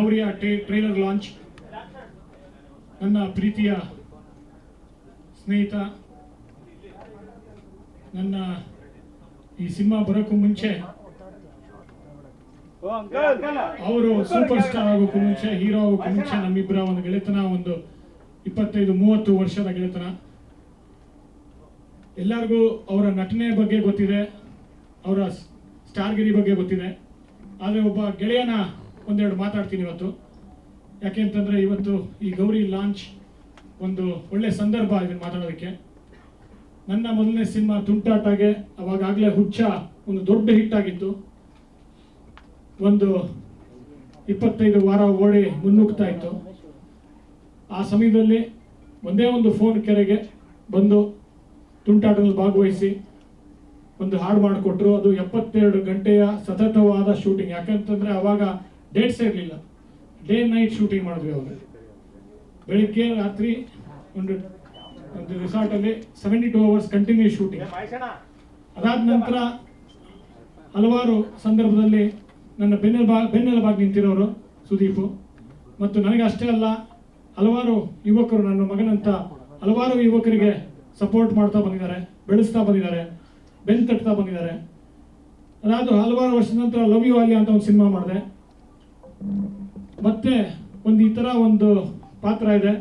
ಗೌರಿಯ trailer launch. ನನ್ನ ಪ್ರೀತಿಯ ಸ್ನೇಹಿತ, ನನ್ನ ಈ ಸಿನಿಮಾ ಬರೋಕ್ಕೂ ಮುಂಚೆ, ಅವರು ಸೂಪರ್ ಸ್ಟಾರ್ ಆಗೋಕ್ಕೂ ಮುಂಚೆ, ಹೀರೋ ಆಗೋಕ್ಕೂ ಮುಂಚೆ ನಮ್ಮಿಬ್ಬರ ಒಂದು ಗೆಳೆತನ, ಒಂದು 25-30 ವರ್ಷದ ಗೆಳೆತನ. ಎಲ್ಲರಿಗೂ ಅವರ ನಟನೆ ಬಗ್ಗೆ ಗೊತ್ತಿದೆ, ಅವರ ಸ್ಟಾರ್ಗಿರಿ ಬಗ್ಗೆ ಗೊತ್ತಿದೆ. ಆದರೆ ಒಬ್ಬ ಗೆಳೆಯನ ಒಂದೆರಡು ಮಾತಾಡ್ತೀನಿ ಇವತ್ತು. ಯಾಕೆಂತಂದರೆ ಇವತ್ತು ಈ ಗೌರಿ ಲಾಂಚ್ ಒಂದು ಒಳ್ಳೆ ಸಂದರ್ಭ ಇದನ್ನು ಮಾತಾಡೋದಕ್ಕೆ. ನನ್ನ ಮೊದಲನೇ ಸಿನಿಮಾ ತುಂಟಾಟಗೆ ಅವಾಗಲೇ ಹುಚ್ಚ ಒಂದು ದೊಡ್ಡ ಹಿಟ್ ಆಗಿತ್ತು. ಒಂದು 25 ವಾರ ಓಡಿ ಮುನ್ನುಗ್ತಾ ಇತ್ತು. ಆ ಸಮಯದಲ್ಲಿ ಒಂದೇ ಒಂದು ಫೋನ್ ಕೆರೆಗೆ ಬಂದು ತುಂಟಾಟದಲ್ಲಿ ಭಾಗವಹಿಸಿ ಒಂದು ಹಾಡು ಮಾಡಿಕೊಟ್ರು. ಅದು 72 ಗಂಟೆಯ ಸತತವಾದ ಶೂಟಿಂಗ್. ಯಾಕಂತಂದರೆ ಅವಾಗ ಡೇಟ್ಸ್ ಇರಲಿಲ್ಲ, ಡೇ ನೈಟ್ ಶೂಟಿಂಗ್ ಮಾಡಿದ್ವಿ. ಅವಾಗ ಬೆಳಿಗ್ಗೆ ರಾತ್ರಿ ಒಂದು ರಿಸಾರ್ಟಲ್ಲಿ 72 hours ಕಂಟಿನ್ಯೂಸ್ ಶೂಟಿಂಗ್. ಅದಾದ ನಂತರ ಹಲವಾರು ಸಂದರ್ಭದಲ್ಲಿ ನನ್ನ ಬೆನ್ನೆಲುಬಾಗಿ ನಿಂತಿರೋರು ಸುದೀಪು. ಮತ್ತು ನನಗೆ ಅಷ್ಟೇ ಅಲ್ಲ, ಹಲವಾರು ಯುವಕರು, ನನ್ನ ಮಗನಂತ ಹಲವಾರು ಯುವಕರಿಗೆ ಸಪೋರ್ಟ್ ಮಾಡ್ತಾ ಬಂದಿದ್ದಾರೆ, ಬೆಳೆಸ್ತಾ ಬಂದಿದ್ದಾರೆ, ಬೆನ್ನು ತಟ್ತಾ ಬಂದಿದ್ದಾರೆ. ಅದಾದ ಹಲವಾರು ವರ್ಷದ ನಂತರ ಲವ್ ಯು ಆಲಿ ಅಂತ ಒಂದು ಸಿನಿಮಾ ಮಾಡಿದೆ. ಮತ್ತೆ ಈ ಥರ ಒಂದು ಪಾತ್ರ ಇದೆ,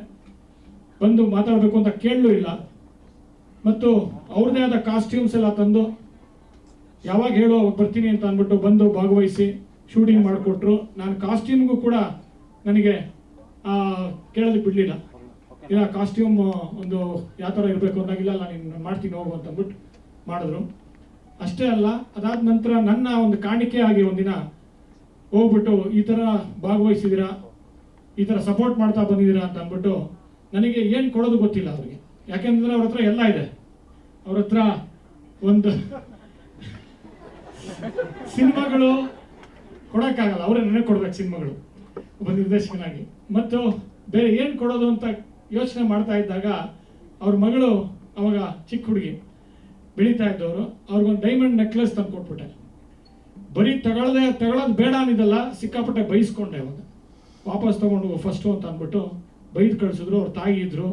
ಬಂದು ಮಾತಾಡಬೇಕು ಅಂತ ಕೇಳಲೂ ಇಲ್ಲ. ಮತ್ತು ಅವ್ರದ್ದೇ ಆದ ಕಾಸ್ಟ್ಯೂಮ್ಸ್ ಎಲ್ಲ ತಂದು ಯಾವಾಗ ಹೇಳೋ ಅವಾಗ ಬರ್ತೀನಿ ಅಂತ ಅಂದ್ಬಿಟ್ಟು ಬಂದು ಭಾಗವಹಿಸಿ ಶೂಟಿಂಗ್ ಮಾಡಿಕೊಟ್ರು. ನಾನು ಕಾಸ್ಟ್ಯೂಮ್ಗೂ ಕೂಡ ನನಗೆ ಕೇಳೋದಕ್ಕೆ ಬಿಡಲಿಲ್ಲ. ಇಲ್ಲ, ಕಾಸ್ಟ್ಯೂಮ್ ಒಂದು ಯಾವ ಥರ ಇರಬೇಕು ಅಂದಾಗಿಲ್ಲ, ನಾನು ಮಾಡ್ತೀನಿ ಹೋಗು ಅಂತ ಅಂದ್ಬಿಟ್ಟು ಮಾಡಿದ್ರು. ಅಷ್ಟೇ ಅಲ್ಲ, ಅದಾದ ನಂತರ ನನ್ನ ಒಂದು ಕಾಣಿಕೆ ಆಗಿ ಒಂದಿನ ಹೋಗ್ಬಿಟ್ಟು ಈ ಥರ ಭಾಗವಹಿಸಿದ್ದೀರಾ, ಈ ಥರ ಸಪೋರ್ಟ್ ಮಾಡ್ತಾ ಬಂದಿದ್ದೀರಾ ಅಂತ ಅಂದ್ಬಿಟ್ಟು ನನಗೆ ಏನು ಕೊಡೋದು ಗೊತ್ತಿಲ್ಲ ಅವ್ರಿಗೆ. ಯಾಕೆಂದ್ರೆ ಅವ್ರ ಹತ್ರ ಎಲ್ಲ ಇದೆ. ಅವ್ರ ಹತ್ರ ಒಂದು ಸಿನಿಮಾಗಳು ಕೊಡೋಕ್ಕಾಗಲ್ಲ, ಅವರೇ ನನಗೆ ಕೊಡ್ಬೇಕು ಸಿನಿಮಾಗಳು ಒಬ್ಬ ನಿರ್ದೇಶಕನಾಗಿ. ಮತ್ತು ಬೇರೆ ಏನು ಕೊಡೋದು ಅಂತ ಯೋಚನೆ ಮಾಡ್ತಾ ಇದ್ದಾಗ ಅವ್ರ ಮಗಳು ಅವಾಗ ಚಿಕ್ಕ ಹುಡುಗಿ ಬೆಳೀತಾ ಇದ್ದವರು, ಅವ್ರಿಗೊಂದು ಡೈಮಂಡ್ ನೆಕ್ಲೆಸ್ ತಂದು ಕೊಟ್ಬಿಟ್ಟೆ. ಬರೀ ತಗೊಳ್ಳೋದು ಬೇಡ ಅನ್ನಿದಲ್ಲ, ಸಿಕ್ಕಾಪಟ್ಟೆ ಬೈಸ್ಕೊಂಡೆ. ಅವಾಗ ವಾಪಸ್ ತೊಗೊಂಡು ಫಸ್ಟು ಅಂತ ಅಂದ್ಬಿಟ್ಟು ಬೈದು ಕಳಿಸಿದ್ರು. ಅವ್ರ ತಾಯಿ ಇದ್ದರು,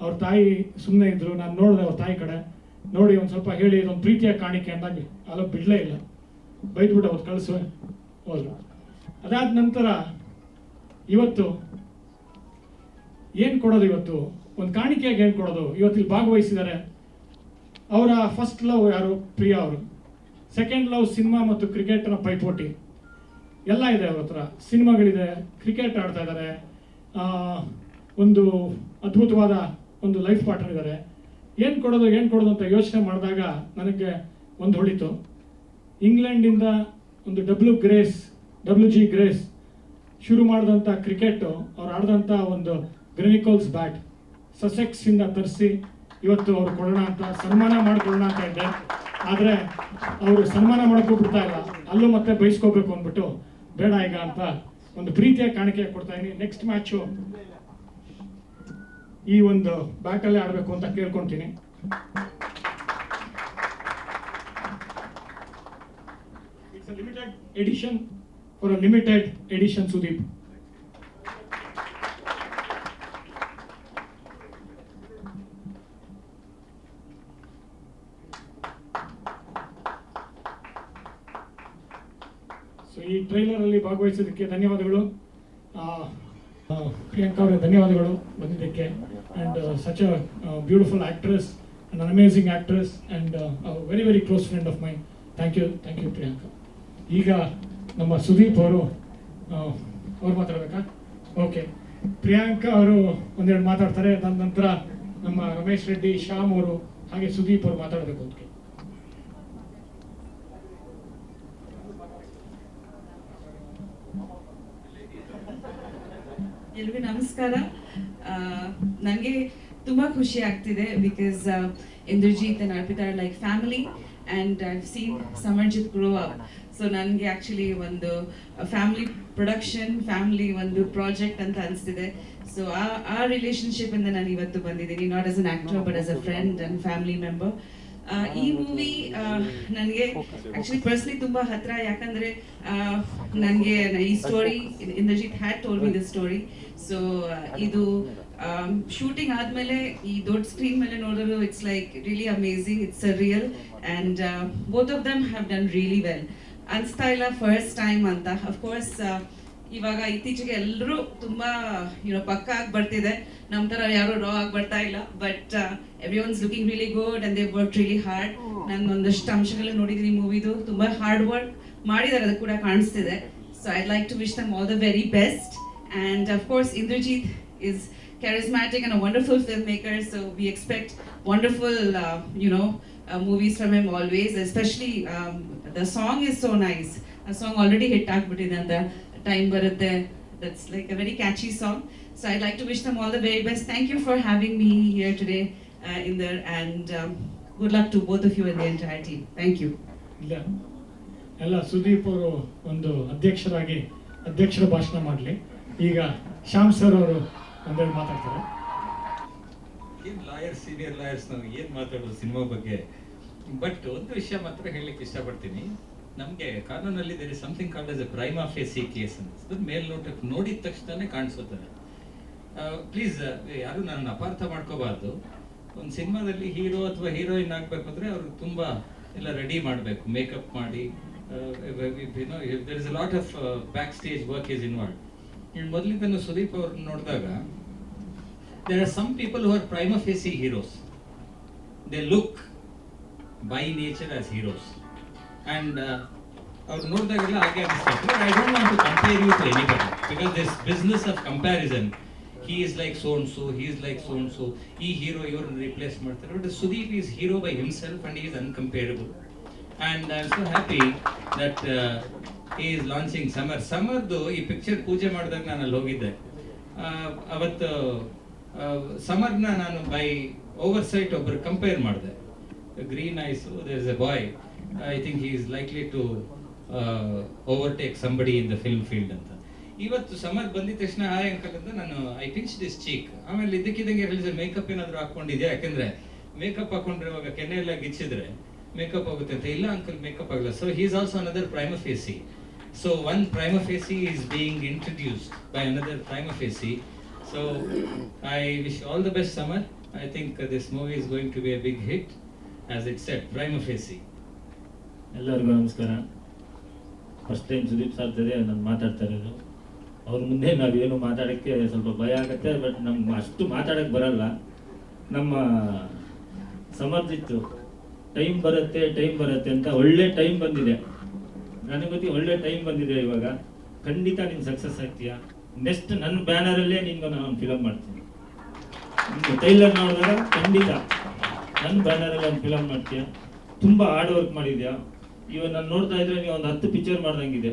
ಅವ್ರ ತಾಯಿ ಸುಮ್ಮನೆ ಇದ್ದರು. ನಾನು ನೋಡಿದೆ ಅವ್ರ ತಾಯಿ ಕಡೆ, ನೋಡಿ ಒಂದು ಸ್ವಲ್ಪ ಹೇಳಿ ಇದೊಂದು ಪ್ರೀತಿಯ ಕಾಣಿಕೆ ಅಂದಾಗಿ ಅಲ್ಲ ಬಿಡಲೇ ಇಲ್ಲ, ಬೈದ್ಬಿಟ್ಟು ಅವ್ರು ಕಳಿಸುವೆ ಹೋದ್ರು. ಅದಾದ ನಂತರ ಇವತ್ತು ಏನು ಕೊಡೋದು, ಇವತ್ತು ಒಂದು ಕಾಣಿಕೆಯಾಗಿ ಏನು ಕೊಡೋದು. ಇವತ್ತಿಲ್ಲಿ ಭಾಗವಹಿಸಿದ್ದಾರೆ. ಅವರ ಫಸ್ಟ್ ಲವ್ ಯಾರು? ಪ್ರಿಯಾ ಅವರು. ಸೆಕೆಂಡ್ ಲವ್ ಸಿನಿಮಾ ಮತ್ತು ಕ್ರಿಕೆಟ್ನ ಪೈಪೋಟಿ ಎಲ್ಲ ಇದೆ ಅವ್ರ ಹತ್ರ. ಸಿನಿಮಾಗಳಿದೆ, ಕ್ರಿಕೆಟ್ ಆಡ್ತಾ ಇದ್ದಾರೆ, ಒಂದು ಅದ್ಭುತವಾದ ಒಂದು ಲೈಫ್ ಪಾರ್ಟ್ನರ್ ಇದ್ದಾರೆ. ಏನು ಕೊಡೋದು ಅಂತ ಯೋಚನೆ ಮಾಡಿದಾಗ ನನಗೆ ಒಂದು ಹೊಳಿತು. ಇಂಗ್ಲೆಂಡಿಂದ ಒಂದು WG ಗ್ರೇಸ್ ಶುರು ಮಾಡಿದಂಥ ಕ್ರಿಕೆಟು, ಅವ್ರು ಆಡಿದಂಥ ಒಂದು ಗ್ರೆನಿಕೋಲ್ಸ್ ಬ್ಯಾಟ್ ಸಸೆಕ್ಸಿಂದ ತರಿಸಿ ಇವತ್ತು ಅವ್ರು ಕೊಡೋಣ ಅಂತ, ಸನ್ಮಾನ ಮಾಡಿಕೊಳ್ಳೋಣ ಅಂತ ಇದ್ದೆ. ಆದರೆ ಅವರು ಸನ್ಮಾನ ಮಾಡೋಕ್ಕೋಗ್ಬಿಡ್ತಾ ಇಲ್ಲ, ಅಲ್ಲೂ ಮತ್ತೆ ಬಯಸ್ಕೋಬೇಕು ಅಂದ್ಬಿಟ್ಟು ಬೇಡ ಈಗ ಅಂತ ಒಂದು ಪ್ರೀತಿಯ ಕಾಣಿಕೆ ಕೊಡ್ತಾ ಇದ್ದೀನಿ. ನೆಕ್ಸ್ಟ್ ಮ್ಯಾಚು ಈ ಒಂದು ಬ್ಯಾಟಲ್ಲೇ ಆಡಬೇಕು ಅಂತ ಕೇಳ್ಕೊತೀನಿ. It's a limited edition for a limited edition Sudeep. So ಈ ಟ್ರೈಲರಲ್ಲಿ ಭಾಗವಹಿಸೋದಕ್ಕೆ ಧನ್ಯವಾದಗಳು. ಪ್ರಿಯಾಂಕಾ ಅವರಿಗೆ ಧನ್ಯವಾದಗಳು ಬಂದಿದ್ದಕ್ಕೆ. And such a beautiful actress and an amazing actress and very very close friend of mine. Thank you Priyanka. ಈಗ ನಮ್ಮ ಸುದೀಪ್ ಅವರು ಮಾತಾಡಬೇಕಾ? ಓಕೆ, ಪ್ರಿಯಾಂಕಾ ಅವರು ಒಂದೆರಡು ಮಾತಾಡ್ತಾರೆ. ಅದಾದ ನಂತರ ನಮ್ಮ ರಮೇಶ್ ರೆಡ್ಡಿ, ಶ್ಯಾಮ್ ಅವರು, ಹಾಗೆ ಸುದೀಪ್ ಅವರು ಮಾತಾಡಬೇಕು. ಅದಕ್ಕೆ ಎಲ್ರಿಗೂ ನಮಸ್ಕಾರ. ನನಗೆ ತುಂಬ ಖುಷಿ ಆಗ್ತಿದೆ because Indrajit and Arpita are like family and I've seen Samarjit grow up. So ನನಗೆ ಆ್ಯಕ್ಚುಲಿ ಒಂದು ಫ್ಯಾಮಿಲಿ ಪ್ರೊಡಕ್ಷನ್, ಫ್ಯಾಮಿಲಿ ಒಂದು ಪ್ರಾಜೆಕ್ಟ್ ಅಂತ ಅನಿಸ್ತಿದೆ. ಸೊ ಆ ರಿಲೇಷನ್ಶಿಪ್ ಇಂದ ನಾನು ಇವತ್ತು ಬಂದಿದ್ದೀನಿ, not as an actor but as a friend and family member. ಈ ಮೂವಿ ನನಗೆ ಆಕ್ಚುಲಿ ಪರ್ಸ್ನಲಿ ತುಂಬಾ ಹತ್ರ, ಯಾಕಂದ್ರೆ ನನಗೆ ಈ story Indrajit had told me the story. So ಇದು ಶೂಟಿಂಗ್ ಆದ್ಮೇಲೆ ಈ ದೊಡ್ಡ ಸ್ಕ್ರೀನ್ ಮೇಲೆ ನೋಡಿದ್ರು it's like really amazing, it's a real and both of dum have done really well. ಅನ್ಸ್ತಾ ಇಲ್ಲ ಫಸ್ಟ್ ಟೈಮ್ ಅಂತ. ಅಫ್ಕೋರ್ಸ್ ಇವಾಗ ಇತ್ತೀಚೆಗೆ ಎಲ್ಲರೂ ತುಂಬಾ ಪಕ್ಕ ಆಗಿ ಬರ್ತಿದೆ, ನಮ್ಮ ತರ ಯಾರು ರಾ ಆಗಿ ಬರ್ತಾ ಇಲ್ಲ. But every once looking really good and they work really hard. ನಾನು ಒಂದಷ್ಟು ಅಂಶಗಳನ್ನ ನೋಡಿದ್ದೀನಿ ಮೂವಿದು, ತುಂಬಾ ಹಾರ್ಡ್ ವರ್ಕ್ ಮಾಡಿದ್ದಾರೆ, ಅದು ಕೂಡ ಕಾಣಿಸ್ತಿದೆ. So I'd like to wish them all the very best. And of course Indrajit is charismatic and a wonderful filmmaker, so we expect wonderful movies from him always. Especially the song is so nice. A song already hit ಆಗ್ಬಿಟ್ಟಿದೆ ಅಂತ, Time Barutte. That's like a very catchy song. So I'd like to wish them all the very best. Thank you for having me here today, Inder, and good luck to both of you and the entire team. Thank you. ಇಲ್ಲ ಎಲ್ಲ ಸುದೀಪ್ ಅವರು ಒಂದು ಅಧ್ಯಕ್ಷರ ಭಾಷಣ ಮಾಡಲಿ. ಈಗ Shyam sir ಅವರು ಒಂದೆರಡು ಮಾತಾಡ್ತಾರೆ. ಏನು ಲಾಯರ್ಸ್, ಸೀನಿಯರ್ ಲಾಯರ್ಸ್, ನಾವು ಏನು ಮಾತಾಡೋದು ಸಿನಿಮಾ ಬಗ್ಗೆ. ಬಟ್ ಒಂದು ವಿಷಯ ಮಾತ್ರ ಹೇಳಲಿಕ್ಕೆ ಇಷ್ಟಪಡ್ತೀನಿ. ನಮಗೆ ಕಾನೂನಲ್ಲಿ there is something called as a prima facie case ಅಂತ ಮೇಲ್ನೋಟಕ್ಕೆ ನೋಡಿದ ತಕ್ಷಣನೇ ಕಾಣಿಸುತ್ತದೆ. ಪ್ಲೀಸ್ ಯಾರು ನನ್ನ ಅಪಾರ್ಥ ಮಾಡ್ಕೋಬಾರ್ದು. ಒಂದು ಸಿನಿಮಾದಲ್ಲಿ ಹೀರೋ ಅಥವಾ ಹೀರೋಯಿನ್ ಆಗಬೇಕು ಅಂದರೆ ಅವರು ತುಂಬ ಎಲ್ಲ ರೆಡಿ ಮಾಡಬೇಕು, ಮೇಕಪ್ ಮಾಡಿ. There is a lot of back stage work is involve. ಮೊದಲಿಂದನೂ ಸುದೀಪ್ ಅವ್ರನ್ನ ನೋಡಿದಾಗ there are some people who are prima facie heroes. They look by nature as heroes, and ಅವ್ರು ನೋಡಿದಾಗೆಲ್ಲ ಹಾಗೆ ಅನಿಸ್ತಾರೆ. I don't want to compare you to anybody because this business of comparison, he is like so and so, he is like so and so, ಈ hero ಇವ್ರನ್ನ replace ಮಾಡ್ತಾರೆ. But Sudeep is hero by himself and he is uncomparable. And I am so happy that he is launching Samardu ಈ picture ಪೂಜೆ ಮಾಡಿದಾಗ ನಾನು ಅಲ್ಲಿ ಹೋಗಿದ್ದೆ. ಅವತ್ತು ಸಮರ್ನ ನಾನು ಬೈ ಓವರ್ಸೈಟ್ ಒಬ್ಬರು ಕಂಪೇರ್ ಮಾಡಿದೆ. Green eyes, there is a boy, I think he is likely to overtake somebody in the film field ಅಂತ. ಇವತ್ತು ಸಮರ್ ಬಂದಿದ ತಕ್ಷಣ ಹಾಯ್ ಅಂಕಲ್ ಅಂತ ನಾನು ಐ ಪಿಂಚ್ ದಿಸ್ ಚೀಕ್. ಆಮೇಲೆ ಇದ್ದಕ್ಕಿದ್ದಂಗೆ ಹೇಳಿದ್ರೆ ಮೇಕಪ್ ಏನಾದರೂ ಹಾಕೊಂಡಿದ್ಯಾ, ಯಾಕೆಂದ್ರೆ ಮೇಕಪ್ ಹಾಕೊಂಡ್ರೆ ಇವಾಗ ಕೆನ್ನೆ ಎಲ್ಲ ಗಿಚ್ಚಿದ್ರೆ ಮೇಕಪ್ ಆಗುತ್ತೆ ಅಂತ. ಇಲ್ಲ ಅಂಕಲ್, ಮೇಕಪ್ ಆಗಲ್ಲ. So he is also another Prima ಫೇಸಿ. So one prima facie is being introduced by another prima facie. So I wish all the best, Samar. I think this movie is going to be a big hit, as it said, prima facie. ಎಲ್ಲರಿಗೂ ನಮಸ್ಕಾರ. First time Sudeep sir ಜೊತೆ ನಾನು ಮಾತಾಡ್ತಾ ಇರೋದು. ಅವ್ರ ಮುಂದೆ ನಾವೇನು ಮಾತಾಡೋಕ್ಕೆ ಸ್ವಲ್ಪ ಭಯ ಆಗುತ್ತೆ, ಬಟ್ ನಮ್ಗೆ ಅಷ್ಟು ಮಾತಾಡೋಕ್ಕೆ ಬರಲ್ಲ. ನಮ್ಮ ಸಮರ್ಜಿತ್ತು ಟೈಮ್ ಬರುತ್ತೆ ಅಂತ ಒಳ್ಳೆ ಟೈಮ್ ಬಂದಿದೆ. ನನಗೆ ಗೊತ್ತಿ ಒಳ್ಳೆ ಟೈಮ್ ಬಂದಿದೆ. ಇವಾಗ ಖಂಡಿತ ನೀನು ಸಕ್ಸಸ್ ಆಗ್ತೀಯಾ. ನೆಕ್ಸ್ಟ್ ನನ್ನ ಬ್ಯಾನರಲ್ಲೇ ನಿನ್ಗೆ ನಾನು ಫಿಲಮ್ ಮಾಡ್ತೀನಿ. ನಿಮ್ಗೆ ಟೈಲರ್ ನೋಡಿದಾಗ ಖಂಡಿತ ನನ್ನ ಬ್ಯಾನರಲ್ಲಿ ಒಂದು ಫಿಲಮ್ ಮಾಡ್ತೀಯ. ತುಂಬ ಹಾರ್ಡ್ ವರ್ಕ್ ಮಾಡಿದ್ಯಾ. ಇವಾಗ ನಾನು ನೋಡ್ತಾ ಇದ್ರೆ ನೀವು ಒಂದು 10 ಪಿಕ್ಚರ್ ಮಾಡ್ದಂಗಿದೆ.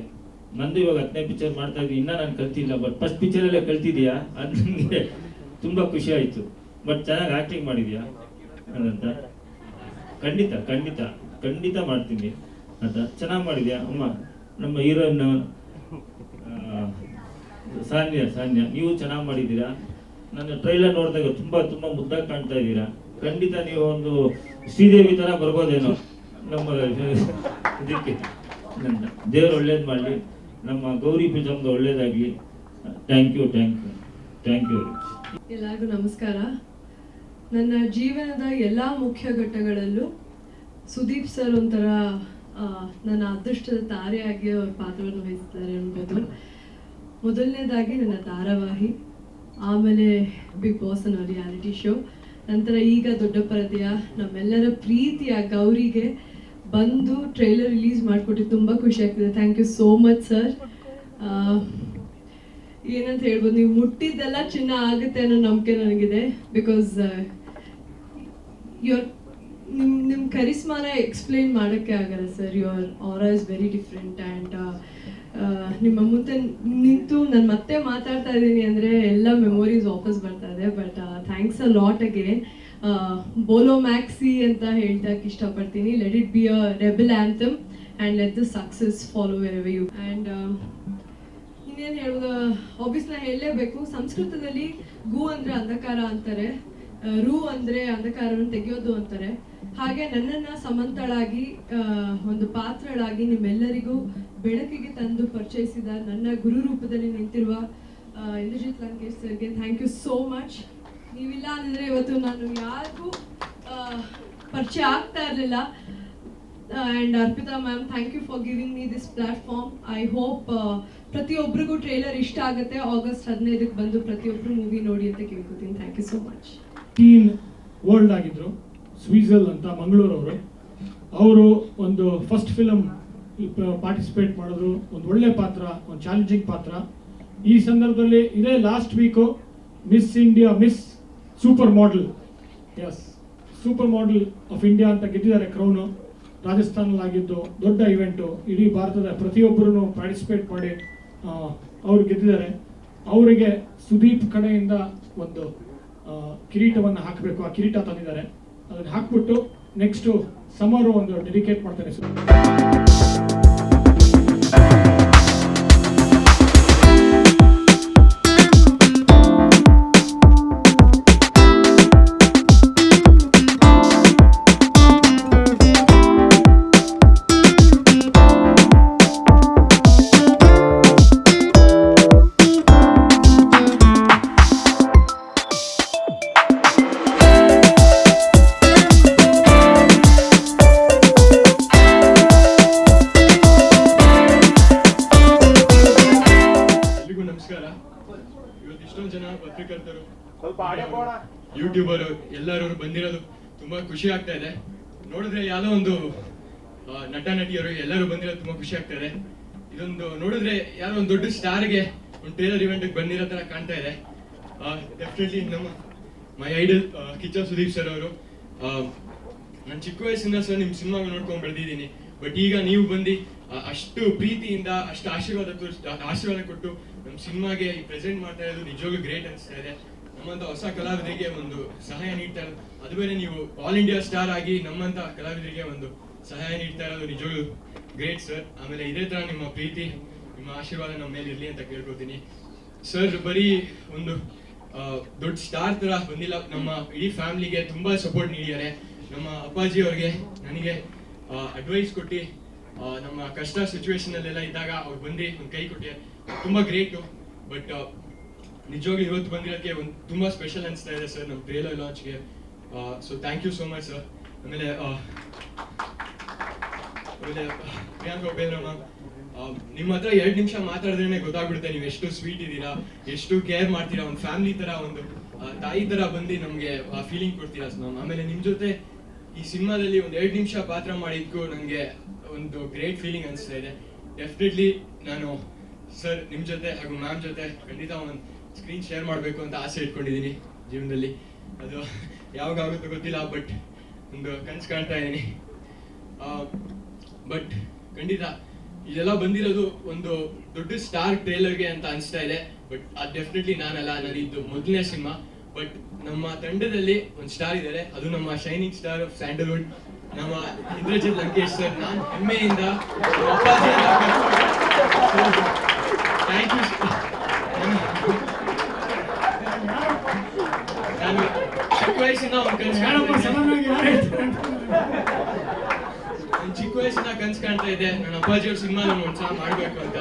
ನಂದು ಇವಾಗ 10ನೇ ಪಿಕ್ಚರ್ ಮಾಡ್ತಾ ಇದ್ದೀನಿ. ಇನ್ನೂ ನಾನು ಕಲ್ತಿಲ್ಲ, ಬಟ್ ಫಸ್ಟ್ ಪಿಕ್ಚರಲ್ಲೇ ಕಲ್ತಿದ್ಯಾ. ಅದು ನನಗೆ ತುಂಬ ಖುಷಿ ಆಯಿತು. ಬಟ್ ಚೆನ್ನಾಗಿ ಆ್ಯಕ್ಟಿಂಗ್ ಮಾಡಿದ್ಯಾ ಅದಂತ. ಖಂಡಿತ ಮಾಡ್ತೀನಿ ಅಂತ. ಚೆನ್ನಾಗಿ ಮಾಡಿದ್ಯಾ ಅಮ್ಮ. ನಮ್ಮ ಹೀರೋಯಿನ್ ಸಾನ್ಯ ನೀವು ಚೆನ್ನಾಗಿ ಮಾಡಿದ್ದೀರಾ. ನನ್ನ ಟ್ರೈಲರ್ ನೋಡಿದಾಗ ತುಂಬ ಮುದ್ದಾಗಿ ಕಾಣ್ತಾ ಇದ್ದೀರಾ. ಖಂಡಿತ ನೀವು ಒಂದು ಶ್ರೀದೇವಿ ಥರ ಬರ್ಬೋದೇನೋ ನಮ್ಮ ಇದಕ್ಕೆ. ದೇವರು ಒಳ್ಳೇದು ಮಾಡಲಿ. ನಮ್ಮ ಗೌರಿ ಫಿಲ್ಮ್ದು ಒಳ್ಳೇದಾಗಲಿ. Thank you. ಎಲ್ಲರಿಗೂ ನಮಸ್ಕಾರ. ನನ್ನ ಜೀವನದ ಎಲ್ಲ ಮುಖ್ಯ ಘಟ್ಟಗಳಲ್ಲೂ ಸುದೀಪ್ ಸರ್ ಒಂಥರ ನನ್ನ ಅದೃಷ್ಟದ ತಾರೆಯಾಗಿ ಅವ್ರ ಪಾತ್ರವನ್ನು ವಹಿಸ್ತಾರೆ ಅನ್ಬೋದು. ಮೊದಲನೇದಾಗಿ ನನ್ನ ಧಾರಾವಾಹಿ, ಆಮೇಲೆ ಬಿಗ್ ಬಾಸ್ ಅನ್ನೋ ರಿಯಾಲಿಟಿ ಶೋ, ನಂತರ ಈಗ ದೊಡ್ಡ ಪರದೆಯ ನಮ್ಮೆಲ್ಲರ ಪ್ರೀತಿಯ ಗೌರಿಗೆ ಬಂದು ಟ್ರೈಲರ್ ರಿಲೀಸ್ ಮಾಡಿಕೊಟ್ಟು ತುಂಬ ಖುಷಿ ಆಗ್ತಿದೆ. Thank you so much sir. ಏನಂತ ಹೇಳ್ಬೋದು, ನೀವು ಮುಟ್ಟಿದ್ದೆಲ್ಲ ಚಿನ್ನ ಆಗುತ್ತೆ ಅನ್ನೋ ನಂಬಿಕೆ ನನಗಿದೆ. ಬಿಕಾಸ್ ನಿಮ್ಮ ಕರಿಸ್ಮಾನ ಎಕ್ಸ್ಪ್ಲೇನ್ ಮಾಡೋಕ್ಕೆ ಆಗಲ್ಲ sir. Your aura is very different. And ನಿಮ್ಮ ಮುಂದೆ ನಿಂತು ನಾನು ಮತ್ತೆ ಮಾತಾಡ್ತಾ ಇದ್ದೀನಿ ಅಂದರೆ ಎಲ್ಲ ಮೆಮೊರೀಸ್ ವಾಪಸ್ ಬರ್ತಾ ಇದೆ. But thanks a lot again. ಬೋಲೋ ಮ್ಯಾಕ್ಸಿ ಅಂತ ಹೇಳ್ದಕ್ಕೆ ಇಷ್ಟಪಡ್ತೀನಿ. Let it be a rebel anthem and let the success follow wherever you. And ಇನ್ನೇನು ಹೇಳ್ಬೋದು, ಆಬ್ವಿಯಸ್ ನಾನು ಹೇಳಲೇಬೇಕು. ಸಂಸ್ಕೃತದಲ್ಲಿ ಗು ಅಂದರೆ ಅಂಧಕಾರ ಅಂತಾರೆ, ರು ಅಂದರೆ ಅಂಧಕಾರವನ್ನು ತೆಗೆಯೋದು ಅಂತಾರೆ. ಹಾಗೆ ನನ್ನನ್ನು ಸಮಂತಳಾಗಿ ಒಂದು ಪಾತ್ರಳಾಗಿ ನಿಮ್ಮೆಲ್ಲರಿಗೂ ಬೆಳಕಿಗೆ ತಂದು ಪರಿಚಯಿಸಿದ ನನ್ನ ಗುರು ರೂಪದಲ್ಲಿ ನಿಂತಿರುವ ಇಂದ್ರಜಿತ್ ಲಂಕೇಶ್ ಸರ್ಗೆ ಥ್ಯಾಂಕ್ ಯು ಸೋ ಮಚ್. ನೀವಿಲ್ಲ ಅಂದರೆ ಇವತ್ತು ನಾನು ಯಾರಿಗೂ ಪರಿಚಯ ಆಗ್ತಾ ಇರಲಿಲ್ಲ. And Arpita ma'am, thank you for giving me this platform. I hope ಪ್ರತಿಯೊಬ್ಬರಿಗೂ ಟ್ರೇಲರ್ ಇಷ್ಟ ಆಗುತ್ತೆ. August 15ಕ್ಕೆ ಬಂದು ಪ್ರತಿಯೊಬ್ಬರು ಮೂವಿ ನೋಡಿ ಅಂತ ಕೇಳ್ಕೊತೀನಿ. Thank you so much. ಟೀನ್ ವರ್ಲ್ಡ್ ಆಗಿದ್ರು ಸ್ವೀಸಲ್ ಅಂತ ಮಂಗಳೂರವರು. ಅವರು ಒಂದು ಫಸ್ಟ್ ಫಿಲಮ್ ಪಾರ್ಟಿಸಿಪೇಟ್ ಮಾಡೋದು, ಒಂದು ಒಳ್ಳೆ ಪಾತ್ರ, ಒಂದು ಚಾಲೆಂಜಿಂಗ್ ಪಾತ್ರ. ಈ ಸಂದರ್ಭದಲ್ಲಿ ಇದೇ last week miss India, miss super model, yes super model of India ಅಂತ ಗೆದ್ದಿದ್ದಾರೆ ಕ್ರೌನು. ರಾಜಸ್ಥಾನಲ್ಲಿ ಆಗಿದ್ದು ದೊಡ್ಡ ಇವೆಂಟು. ಇಡೀ ಭಾರತದ ಪ್ರತಿಯೊಬ್ಬರೂ ಪಾರ್ಟಿಸಿಪೇಟ್ ಮಾಡಿ ಅವ್ರು ಗೆದ್ದಿದ್ದಾರೆ. ಅವರಿಗೆ ಸುದೀಪ್ ಕಡೆಯಿಂದ ಒಂದು ಕಿರೀಟವನ್ನು ಹಾಕಬೇಕು. ಆ ಕಿರೀಟ ತಂದಿದ್ದಾರೆ. ಅದನ್ನು ಹಾಕ್ಬಿಟ್ಟು ನೆಕ್ಸ್ಟು ಸಮರು ಒಂದು ಡೆಡಿಕೇಟ್ ಮಾಡ್ತಾರೆ. ಇವತ್ತು ಇಷ್ಟೊಂದು ಜನ ಪತ್ರಕರ್ತರು, ಯೂಟ್ಯೂಬರ್ ಎಲ್ಲರೂ ಬಂದಿರೋದು ತುಂಬಾ ಖುಷಿ ಆಗ್ತಾ ಇದೆ. ನೋಡಿದ್ರೆ ಯಾವ್ದೋ ಒಂದು ನಟ ನಟಿಯರು ಎಲ್ಲರೂ ಬಂದಿರೋದು ತುಂಬಾ ಖುಷಿ ಆಗ್ತಾ ಇದೆ. ಇದೊಂದು ನೋಡಿದ್ರೆ ಯಾರೋ ಒಂದು ದೊಡ್ಡ ಸ್ಟಾರ್ಗೆ ಒಂದು ಟ್ರೇಲರ್ ಇವೆಂಟ್ ಬಂದಿರೋ ತರ ಕಾಣ್ತಾ ಇದೆ. ಡೆಫಿನೆಟ್ಲಿ ನಮ್ಮ ಮೈ ಐಡಲ್ ಕಿಚ್ಚ ಸುದೀಪ್ ಸರ್ ಅವರು. ನಾನು ಚಿಕ್ಕ ವಯಸ್ಸಿಂದ ಸರ್ ನಿಮ್ಮ ಸಿನಿಮಾ ನೋಡ್ಕೊಂಡು ಬೆಳೆದಿದ್ದೀನಿ. ಬಟ್ ಈಗ ನೀವು ಬಂದು ಅಷ್ಟು ಪ್ರೀತಿಯಿಂದ ಅಷ್ಟು ಆಶೀರ್ವಾದ ಕೊಟ್ಟು ನಮ್ಮ ಸಿನಿಮಾಗೆ ಪ್ರೆಸೆಂಟ್ ಮಾಡ್ತಾ ಇರೋದು ನಿಜವಾಗ್ಲೂ ಗ್ರೇಟ್ ಅನಿಸ್ತಾ ಇದೆ. ನಮ್ಮಂತ ಹೊಸ ಕಲಾವಿದರಿಗೆ ಒಂದು ಸಹಾಯ ನೀಡ್ತಾ ಇರೋದು, ಅದು ಬೇರೆ ನೀವು ಆಲ್ ಇಂಡಿಯಾ ಸ್ಟಾರ್ ಆಗಿ ನಮ್ಮಂತ ಕಲಾವಿದರಿಗೆ ಒಂದು ಸಹಾಯ ನೀಡ್ತಾ ಇರೋದು ನಿಜವಾಗ್ಲೂ ಗ್ರೇಟ್ ಸರ್. ಆಮೇಲೆ ಇದೇ ತರ ನಿಮ್ಮ ಪ್ರೀತಿ, ನಿಮ್ಮ ಆಶೀರ್ವಾದ ನಮ್ಮ ಮೇಲೆ ಇರಲಿ ಅಂತ ಕೇಳ್ಕೊತೀನಿ ಸರ್. ಬರೀ ಒಂದು ದೊಡ್ಡ ಸ್ಟಾರ್ ತರ ಬಂದಿಲ್ಲ, ನಮ್ಮ ಇಡೀ ಫ್ಯಾಮಿಲಿಗೆ ತುಂಬಾ ಸಪೋರ್ಟ್ ನೀಡಿದ್ದಾರೆ. ನಮ್ಮ ಅಪ್ಪಾಜಿ ಅವ್ರಿಗೆ ನನಗೆ ಅಡ್ವೈಸ್ ಕೊಟ್ಟು ನಮ್ಮ ಕಷ್ಟ ಸಿಚುವೇಶನ್ ಅಲ್ಲೆಲ್ಲ ಇದ್ದಾಗ ಅವ್ರು ಬಂದು ಒಂದು ಕೈ ಕೊಟ್ಟಿದ್ದಾರೆ. ತುಂಬಾ ಗ್ರೇಟು. ಬಟ್ ನಿಜವಾಗ್ಲೂ ಇವತ್ತು ಬಂದಿರೋಕ್ಕೆ ಒಂದು ತುಂಬಾ ಸ್ಪೆಷಲ್ ಅನಿಸ್ತಾ ಇದೆ ಸರ್ ನಮ್ಮ ಟ್ರೇಲರ್ ಲಾಂಚ್ಗೆ. So thank you so much sir. ಆಮೇಲೆ ಪ್ರಿಯಾಂಕ ಒಬೇದ್ರ ಮ್ಯಾಮ್, ನಿಮ್ಮ ಹತ್ರ 2 ನಿಮಿಷ ಮಾತಾಡಿದ್ರೆ ಗೊತ್ತಾಗ್ಬಿಡುತ್ತೆ ನೀವು ಎಷ್ಟು ಸ್ವೀಟ್ ಇದ್ದೀರಾ, ಎಷ್ಟು ಕೇರ್ ಮಾಡ್ತೀರಾ. ಒಂದು ಫ್ಯಾಮಿಲಿ ತರ, ಒಂದು ತಾಯಿ ತರ ಬಂದು ನಮಗೆ ಫೀಲಿಂಗ್ ಕೊಡ್ತೀರಾ ಮ್ಯಾಮ್. ಆಮೇಲೆ ನಿಮ್ಮ ಜೊತೆ ಈ ಸಿನಿಮಾದಲ್ಲಿ ಒಂದು 2 ನಿಮಿಷ ಪಾತ್ರ ಮಾಡಿದ್ಕು ನನಗೆ ಒಂದು ಗ್ರೇಟ್ ಫೀಲಿಂಗ್ ಅನಿಸ್ತಾ ಇದೆ. ಡೆಫಿನೆಟ್ಲಿ ನಾನು ಸರ್ ನಿಮ್ಮ ಜೊತೆ ಹಾಗೂ ಮ್ಯಾಮ್ ಜೊತೆ ಖಂಡಿತ ಒಂದು ಸ್ಕ್ರೀನ್ ಶೇರ್ ಮಾಡಬೇಕು ಅಂತ ಆಸೆ ಇಟ್ಕೊಂಡಿದ್ದೀನಿ ಜೀವನದಲ್ಲಿ. ಅದು ಯಾವಾಗ ಆಗುತ್ತೋ ಗೊತ್ತಿಲ್ಲ, ಬಟ್ ಒಂದು ಕನಸು ಕಾಣ್ತಾ ಇದ್ದೀನಿ. ಬಟ್ ಖಂಡಿತ ಇದೆಲ್ಲ ಬಂದಿರೋದು ಒಂದು ದೊಡ್ಡ ಸ್ಟಾರ್ ಟ್ರೇಲರ್ಗೆ ಅಂತ ಅನಿಸ್ತಾ ಇದೆ. ಬಟ್ ಅದು ಡೆಫಿನೆಟ್ಲಿ ನಾನಲ್ಲ, ನಾನಿದ್ದು ಮೊದಲನೇ ಸಿನಿಮಾ. ಬಟ್ ನಮ್ಮ ತಂಡದಲ್ಲಿ ಒಂದು ಸ್ಟಾರ್ ಇದ್ದಾರೆ, ಅದು ನಮ್ಮ ಶೈನಿಂಗ್ ಸ್ಟಾರ್ ಆಫ್ ಸ್ಯಾಂಡಲ್ವುಡ್, ನಮ್ಮ ಇಂದ್ರಜಿತ್ ಲಂಕೇಶ್ ಸರ್. ನಾನು ಹೆಮ್ಮೆಯಿಂದ ಥ್ಯಾಂಕ್ ಯು. ನಾನು ಚಿಕ್ಕ ವಯಸ್ಸಿನ ಒಂದು ಕನಸು ಕಾಣ್ತಾ ಇದ್ದೆ, ನನ್ನ ಅಪ್ಪಾಜಿಯವ್ರ ಸಿನಿಮಾ ನಾನು ಒಂದ್ಸಲ ಮಾಡ್ಬೇಕು ಅಂತ.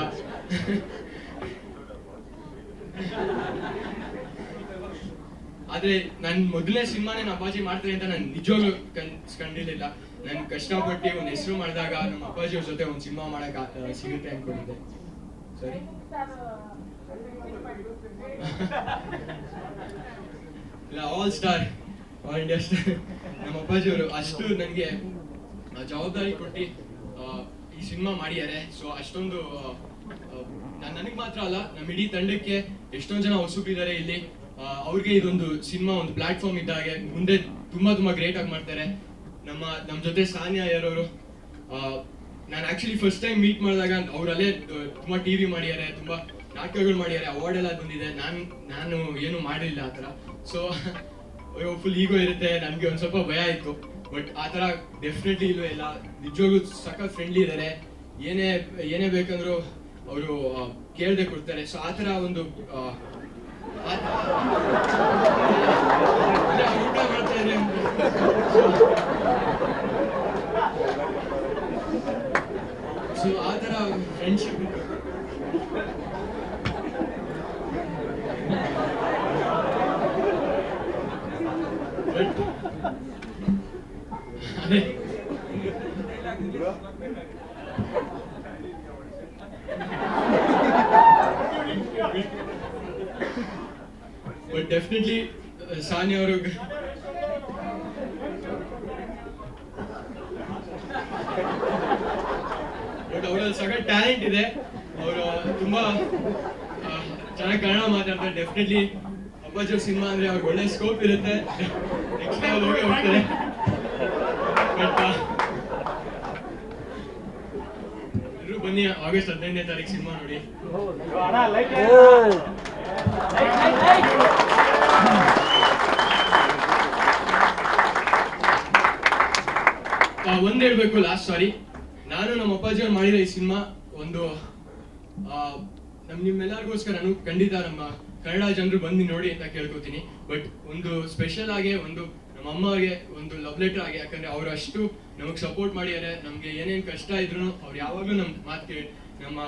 ಆದ್ರೆ ನನ್ ಮೊದಲನೇ ಸಿನಿಮಾನೇ ನಮ್ಮ ಅಪ್ಪಾಜಿ ಮಾಡ್ತಾರೆ ಅಂತ ನಾನು ನಿಜವಾಗ್ಲೂ ಕಂಡಿರ್ಲಿಲ್ಲ. ನಾನು ಕಷ್ಟಪಟ್ಟು ಒಂದು ಹೆಸರು ಮಾಡಿದಾಗ ನಮ್ಮ ಅಪ್ಪಾಜಿಯವ್ರ ಜೊತೆ ಒಂದು ಸಿನಿಮಾ ಮಾಡಕ್ ಸಿಗುತ್ತೆ ಅನ್ಕೊಂಡಿದ್ದೆ. ಸರಿ, ಇಲ್ಲ all star, all India star ನಮ್ಮ ಅಪ್ಪಾಜಿಯವರು ಅಷ್ಟು ನನಗೆ ಜವಾಬ್ದಾರಿ ಕೊಟ್ಟು ಈ ಸಿನಿಮಾ ಮಾಡಿದ್ದಾರೆ. ಸೊ ಅಷ್ಟೊಂದು ನನಗೆ ಮಾತ್ರ ಅಲ್ಲ, ನಮ್ಮ ಇಡೀ ತಂಡಕ್ಕೆ ಎಷ್ಟೊಂದು ಜನ ಹೊಸಬಿದ್ದಾರೆ ಇಲ್ಲಿ. ಅವ್ರಿಗೆ ಇದೊಂದು ಸಿನಿಮಾ ಒಂದು ಪ್ಲಾಟ್ಫಾರ್ಮ್ ಇದ್ದಾಗೆ ಮುಂದೆ ತುಂಬಾ ಗ್ರೇಟ್ ಆಗಿ ಮಾಡ್ತಾರೆ. ನಮ್ಮ ಜೊತೆ ಸಾನಿಯಾ ಯಾರವರು, ನಾನು ಆಕ್ಚುಲಿ ಫಸ್ಟ್ ಟೈಮ್ ಮೀಟ್ ಮಾಡಿದಾಗ ಅವರಲ್ಲೇ ತುಂಬಾ ಟಿವಿ ಮಾಡಿದ್ದಾರೆ, ತುಂಬಾ ನಾಟಕಗಳು ಮಾಡಿದ್ದಾರೆ, ಅವಾರ್ಡ್ ಎಲ್ಲ ಬಂದಿದೆ. ನಾನು ಏನು ಮಾಡಿಲ್ಲ ಆ ಥರ. ಸೊ ಫುಲ್ ಈಗೋ ಇರುತ್ತೆ, ನನಗೆ ಒಂದು ಸ್ವಲ್ಪ ಭಯ ಇತ್ತು. ಬಟ್ ಆ ಥರ ಡೆಫಿನೆಟ್ಲಿ ಇಲ್ಲವೇ ಇಲ್ಲ. ನಿಜವಾಗ್ಲೂ ಸಖತ್ ಫ್ರೆಂಡ್ಲಿ ಇದ್ದಾರೆ. ಏನೇ ಬೇಕಂದ್ರು ಅವರು ಕೇಳದೆ ಕೊಡ್ತಾರೆ. ಸೊ ಆ ಥರ ಒಂದು ಊಟ ಮಾಡ್ತಾ ಇದ್ರೆ ಸೊ ಆ ಥರ ಫ್ರೆಂಡ್ಶಿಪ್ ಇತ್ತು. ಬಟ್ ಅದೇ ಬಟ್ ಡೆಫಿನೆಟ್ಲಿ ಸಾನಿಯಾ ಅವರು ಬಟ್ ಅವರಲ್ಲಿ ಸಗಟ್ ಟ್ಯಾಲೆಂಟ್ ಇದೆ. ಅವರು ತುಂಬಾ ಚೆನ್ನಾಗಿ ಕನ್ನಡ ಮಾತಾಡ್ತಾರೆ. ಡೆಫಿನೆಟ್ಲಿ ಅಪ್ಪಾಜಿ ಸಿನಿಮಾ ಅಂದ್ರೆ ಅವ್ರಿಗೆ ಒಳ್ಳೆ ಸ್ಕೋಪ್ ಇರುತ್ತೆ. ನೆಕ್ಸ್ಟ್ ಲೆವೆಲ್ ಹೋಗಿ ಹೋಗ್ತಾರೆ. ಬಟ್ ಎಲ್ಲರೂ ಬನ್ನಿ, ಆಗಸ್ಟ್ 15ನೇ ತಾರೀಕು ಸಿನಿಮಾ ನೋಡಿ. ಒಂದ್ ಹೇಳ್ಬೇಕು ಲಾಸ್ಟ್, ಸಾರಿ, ನಾನು ನಮ್ಮ ಅಪ್ಪಾಜಿ ಅವ್ರು ಮಾಡಿರೋ ಈ ಸಿನಿಮಾ ಒಂದು ನಿಮ್ಮೆಲ್ಲರಿಗೋಸ್ಕರ ನಾನು ಖಂಡಿತ ನಮ್ಮ ಕನ್ನಡ ಜನರು ಬಂದು ನೋಡಿ ಅಂತ ಕೇಳ್ಕೊತೀನಿ. ಬಟ್ ಒಂದು ಸ್ಪೆಷಲ್ ಆಗಿ ಒಂದು ನಮ್ಮ ಅಮ್ಮಗೆ ಒಂದು ಲವ್ ಲೆಟರ್ ಆಗಿ, ಯಾಕಂದ್ರೆ ಅವ್ರು ಅಷ್ಟು ನಮಗೆ ಸಪೋರ್ಟ್ ಮಾಡಿದ್ದಾರೆ. ನಮ್ಗೆ ಏನೇನ್ ಕಷ್ಟ ಇದ್ರು ಅವ್ರು ಯಾವಾಗ್ಲೂ ನಮ್ ಮಾತು ಕೇಳಿ, ನಮ್ಮ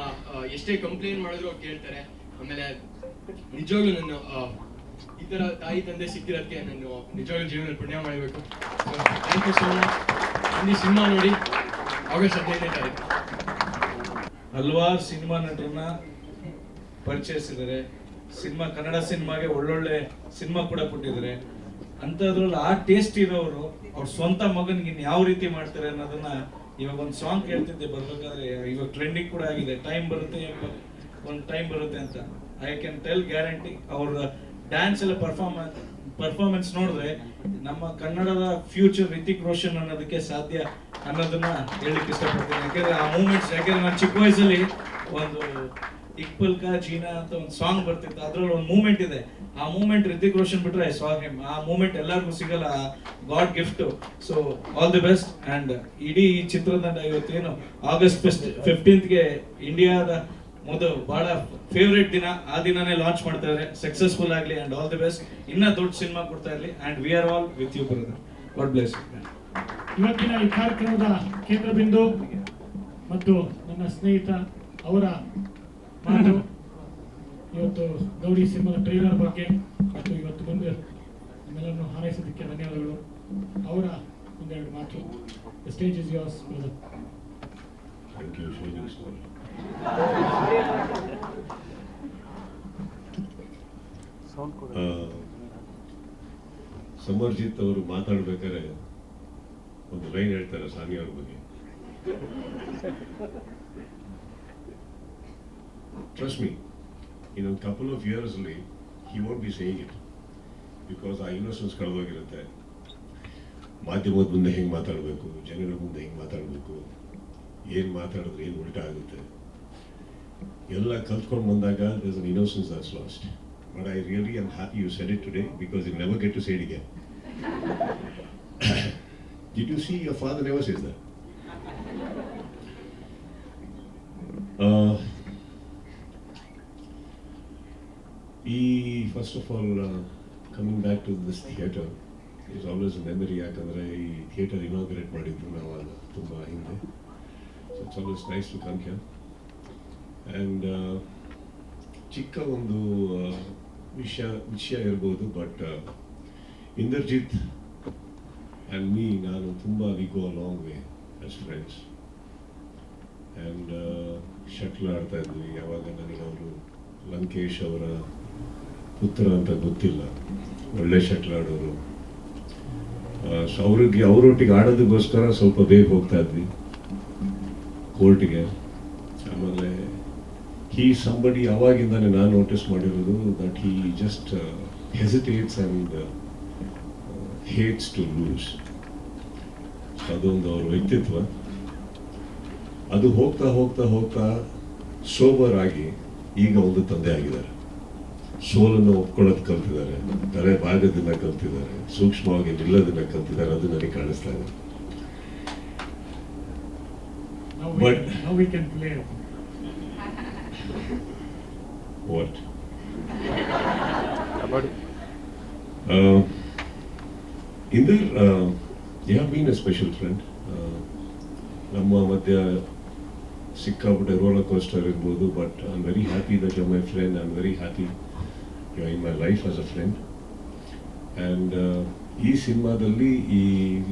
ಎಷ್ಟೇ ಕಂಪ್ಲೇಂಟ್ ಮಾಡಿದ್ರು ಅವ್ರು ಕೇಳ್ತಾರೆ. ಆಮೇಲೆ ನಿಜವಾಗ್ಲೂ ನನ್ನ ಈ ತರ ತಾಯಿ ತಂದೆ ಸಿಕ್ಕಿರೋದಕ್ಕೆ ನಾನು ನಿಜವಾಗ್ಲೂ ಜೀವನದಲ್ಲಿ ಪುಣ್ಯ ಮಾಡಬೇಕು. Thank you so much. ಈ ಸಿನಿಮಾ ನೋಡಿ ಆಗಸ್ಟ್ 15ನೇ ತಾರೀಕು. ಹಲವಾರು ಸಿನಿಮಾ ನಟರನ್ನ ಪರಿಚಯಿಸಿದ್ದಾರೆ. ಸಿನಿಮಾ, ಕನ್ನಡ ಸಿನಿಮಾಗೆ ಒಳ್ಳೊಳ್ಳೆ ಸಿನಿಮಾ ಕೂಡ ಕೊಟ್ಟಿದ್ದಾರೆ. ಅಂಥದ್ರಲ್ಲಿ ಆ ಟೇಸ್ಟ್ ಇರೋರು ಅವ್ರ ಸ್ವಂತ ಮಗನಿಗೆ ಯಾವ ರೀತಿ ಮಾಡ್ತಾರೆ ಅನ್ನೋದನ್ನ ಇವಾಗ ಒಂದು ಸಾಂಗ್ ಕೇಳ್ತಿದ್ದೆ ಬರ್ಬೇಕಾದ್ರೆ. ಇವಾಗ ಟ್ರೆಂಡಿಂಗ್ ಕೂಡ ಆಗಿದೆ, ಟೈಮ್ ಬರುತ್ತೆ ಒಂದು ಟೈಮ್ ಬರುತ್ತೆ ಅಂತ. ಐ ಕ್ಯಾನ್ ಟೆಲ್ ಗ್ಯಾರಂಟಿ ಅವ್ರ ಡ್ಯಾನ್ಸ್ ಎಲ್ಲ ಪರ್ಫಾರ್ಮೆನ್ಸ್ ನೋಡಿದ್ರೆ ನಮ್ಮ ಕನ್ನಡದ ಫ್ಯೂಚರ್ ರಿತಿಕ್ ರೋಷನ್ ಅನ್ನೋದಕ್ಕೆ ಸಾಧ್ಯ ಅನ್ನೋದನ್ನ ಹೇಳಲಿಕ್ಕೆ ಇಷ್ಟಪಡ್ತೀನಿ. ಯಾಕಂದ್ರೆ ಆ ಮೂಮೆಂಟ್ಸ್, ಯಾಕಂದ್ರೆ ನಾನು ಚಿಕ್ಕ ವಯಸ್ಸಲ್ಲಿ ಒಂದು ಇಕ್ಬಲ್ ಕಾ ಜೀನಾ ಅಂತ ಒಂದು ಸಾಂಗ್ ಬರ್ತಿತ್ತು, ಅದ್ರಲ್ಲಿ ಒಂದು ಮೂಮೆಂಟ್ ಇದೆ. ಆ ಮೂಮೆಂಟ್ ರಿತಿಕ್ ರೋಷನ್ ಬಿಟ್ರೆ ಐ ಸಾ ಹಿಮ್. ಆ ಮೂಮೆಂಟ್ ಎಲ್ಲರಿಗೂ ಸಿಗಲ್ಲ, god gift. So all the best. And ಇಡೀ ಈ ಚಿತ್ರದಂಡ ಇವತ್ತೇನು ಆಗಸ್ಟ್ 15ಗೆ ಇಂಡಿಯಾದ ಮೊದಲು ಬಹಳ ಫೇವ್ರೇಟ್ ದಿನ, ಆ ದಿನನೇ ಲಾಂಚ್ ಮಾಡ್ತಾ ಇದ್ದಾರೆ. ಸಕ್ಸಸ್ಫುಲ್ ಆಗಲಿ ಅಂಡ್ ಆಲ್ ದಿ ಬೆಸ್ಟ್. ಇನ್ನ ದೊಡ್ಡ ಸಿನಿಮಾ ಕೊಡ್ತಾ ಇರಲಿ and we are all with you brother. God bless you. ಇವತ್ತಿನ ಈ ಕಾರ್ಯಕ್ರಮದ ಕೇಂದ್ರ ಬಿಂದು ಮತ್ತು ನನ್ನ ಸ್ನೇಹಿತ ಅವರ ಮಾತು, ಇವತ್ತು ಗೌರಿ ಸಿನಿಮಾದ ಟ್ರೈಲರ್ ಬಗ್ಗೆ ಮತ್ತು ಇವತ್ತು ಬಂದು ನಮ್ಮೆಲ್ಲರನ್ನು ಹಾರೈಸೋದಕ್ಕೆ ಧನ್ಯವಾದಗಳು. ಅವರ ಒಂದೆರಡು ಮಾತು. The stage is yours brother. Thank you, Shailesh. Samarjit ಅವರು ಮಾತಾಡ್ಬೇಕಾದ್ರೆ ಒಂದು ಲೈನ್ ಹೇಳ್ತಾರೆ ಸಾನಿಯಾ ಅವ್ರ ಬಗ್ಗೆ. Trust me, in a couple of years he won't be saying it because ಆ ಇನ್ನೋಸೆನ್ಸ್ ಕಳೆದೋಗಿರುತ್ತೆ. ಮಾಧ್ಯಮದ ಮುಂದೆ ಹೆಂಗೆ ಮಾತಾಡಬೇಕು, ಜನರ ಮುಂದೆ ಹೆಂಗೆ ಮಾತಾಡಬೇಕು, ಏನು ಮಾತಾಡಿದ್ರೆ ಏನು ಉಲ್ಟಾ ಆಗುತ್ತೆ ಎಲ್ಲ ಕಲ್ತ್ಕೊಂಡು ಬಂದಾಗ there's an innocence that's lost. But I really am happy you said it today because you'll never get to say it again. Did you see your father never says that? First of all, coming back to this theatre is always a memory. ಯಾಕಂದರೆ ಈ theatre inaugurate ಮಾಡಿದ್ರು ನಾವು ಆಗ ತುಂಬ ಹಿಂದೆ. So it's always nice to come here. And ಚಿಕ್ಕ ಒಂದು ವಿಷಯ ಇರ್ಬೋದು, ಬಟ್ ಇಂದರ್ಜಿತ್ ಆ್ಯಂಡ್ ಮೀ, ನಾನು ತುಂಬ we go a long way as friends. And shuttle ಆಡ್ತಾ ಇದ್ವಿ. ಯಾವಾಗ ನನಗೆ ಅವರು ಲಂಕೇಶ್ ಅವರ ಪುತ್ರ ಅಂತ ಗೊತ್ತಿಲ್ಲ, ಒಳ್ಳೆ ಶಟ್ಲ್ ಆಡೋರು. ಸೊ ಅವರೊಟ್ಟಿಗೆ ಆಡೋದಕ್ಕೋಸ್ಕರ ಸ್ವಲ್ಪ ಬೇಗ ಹೋಗ್ತಾ ಇದ್ವಿ ಕೋರ್ಟ್ಗೆ. ಆಮೇಲೆ ಸಂಬಡಿ ಅವಾಗಿಂದಾನೆ ನಾನು ನೋಟಿಸ್ ಮಾಡಿರೋದು that he just hesitates and hates to lose. ಅದೊಂದು ಅವ್ರ ವ್ಯಕ್ತಿತ್ವ. ಅದು ಹೋಗ್ತಾ ಹೋಗ್ತಾ ಹೋಗ್ತಾ ಸೋಬರ್ ಆಗಿ ಈಗ ಒಂದು ತಂದೆ ಆಗಿದ್ದಾರೆ. ಸೋಲನ್ನು ಒಪ್ಕೊಳ್ಳೋದು ಕಲ್ತಿದ್ದಾರೆ, ತಲೆ ಭಾಗದಿಂದ ಕಲ್ತಿದ್ದಾರೆ, ಸೂಕ್ಷ್ಮವಾಗಿ ನಿಲ್ಲೋದನ್ನ ಕಲ್ತಿದ್ದಾರೆ. ಅದು ನನಗೆ ಕಾಣಿಸ್ತಾ ಇದೆ. Now we can play. What? Inder, you have been a special friend. ನಮ್ಮ ಮಧ್ಯ ಸಿಕ್ಕಾಪಟ್ಟೆ ರೋಲರ್ ಕೋಸ್ಟರ್ ಇರ್ಬೋದು, but I am very happy that you are my friend. I am very happy you are in my life as a friend. And ಈ ಸಿನಿಮಾದಲ್ಲಿ ಈ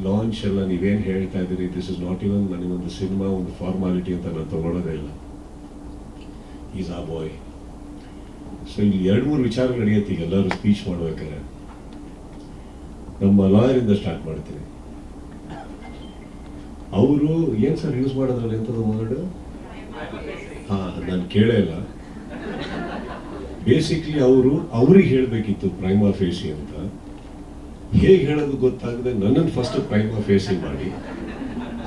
launch ಎಲ್ಲ ನೀವೇನು ಹೇಳ್ತಾ ಇದ್ದೀರಿ, ದಿಸ್ ಇಸ್ ನಾಟ್ ಇವನ್ ನನಗೊಂದು ಸಿನಿಮಾ ಒಂದು ಫಾರ್ಮಾಲಿಟಿ ಅಂತ ನಾನು ತಗೊಳ್ಳೋದೇ ಇಲ್ಲ. ಈಸ್ ಆ ಬಾಯ್. ಸೊ ಇಲ್ಲಿ 2-3 ವಿಚಾರಗಳು ನಡೆಯುತ್ತೆ ಈಗ ಎಲ್ಲರೂ ಸ್ಪೀಚ್ ಮಾಡ್ಬೇಕಾದ್ರೆ. ನಮ್ಮ ಲಾಯರಿಂದ ಸ್ಟಾರ್ಟ್ ಮಾಡ್ತೀನಿ. ಅವರು ಏನು ಸರ್ ಯೂಸ್ ಮಾಡೋದ್ರಲ್ಲಿ ಎಂಥದ್ದು ವರ್ಡ್? ನಾನು ಕೇಳೇ ಇಲ್ಲ. ಬೇಸಿಕ್ಲಿ ಅವ್ರಿಗೆ ಹೇಳಬೇಕಿತ್ತು ಪ್ರೈಮಾ ಫೇಸಿ ಅಂತ. ಹೇಗೆ ಹೇಳೋದು ಗೊತ್ತಾಗದೆ ನನ್ನನ್ನು ಫಸ್ಟ್ ಪ್ರೈಮಾ ಫೇಸಿ ಮಾಡಿ